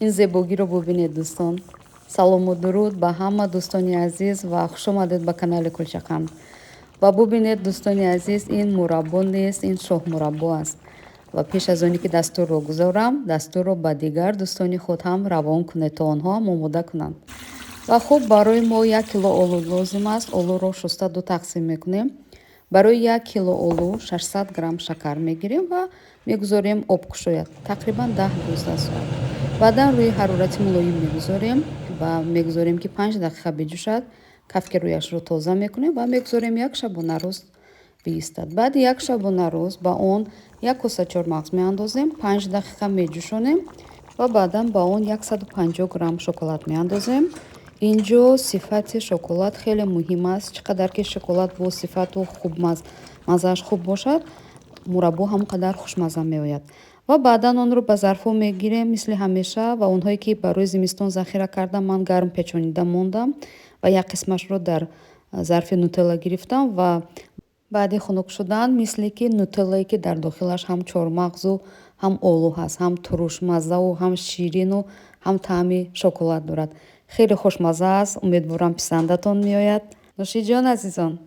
این زیبایی رو ببینید دوستان. سلام و درود به همه دوستان عزیز و خوش آمدید به کانال کلچقند. و ببینید دوستان عزیز، این مربا نیست، این شاه مربا است. و پیش از آنی که دستور رو گذارم، دستور رو به دیگر دوستان خود هم روان کنید تا آنها هم آماده کنند. و خب برای ما 1 کیلو آلو لازم است. آلو رو شسته دو تقسیم میکنیم. برای 1 کیلو آلو 600 گرم شکر میگیریم و میگذاریم آب کشاید تقریبا 10-12 ساعت. بعدا روی حرارت ملایم میگذاریم و میگذاریم که 5 دقیقه بجوشد. کفک رویش رو تازه میکنیم و میگذاریم 1 شبانه روز بیستد. بعد 1 شبانه روز با اون 1 کاسه چهارمغز میاندازیم، 5 دقیقه میجوشانیم و بعدا با اون 150 گرم شکلات میاندازیم. اینجا صفت شکلات خیلی مهم است. چقدر که شکلات با صفت و خوب مزهش خوب باشد، مربا همونقدر خوشمزه میآید. و بعدا آن رو به ظرفا میگیریم مثل همیشه و اونهایی که برای زمستان ذخیره کردم من گرم پیچانیده موندم و 1 قسمش رو در ظرف نوتلا گرفتم و بعد خنک شدن مثل که نوتلایی که در داخلش هم چهارمغز و هم آلو هست، هم ترش مزه و هم شیرین و هم طعم شکلات دارد. خیلی خوشمزه است. امیدوارم پسندتان میآید. نوشید جان عزیزان.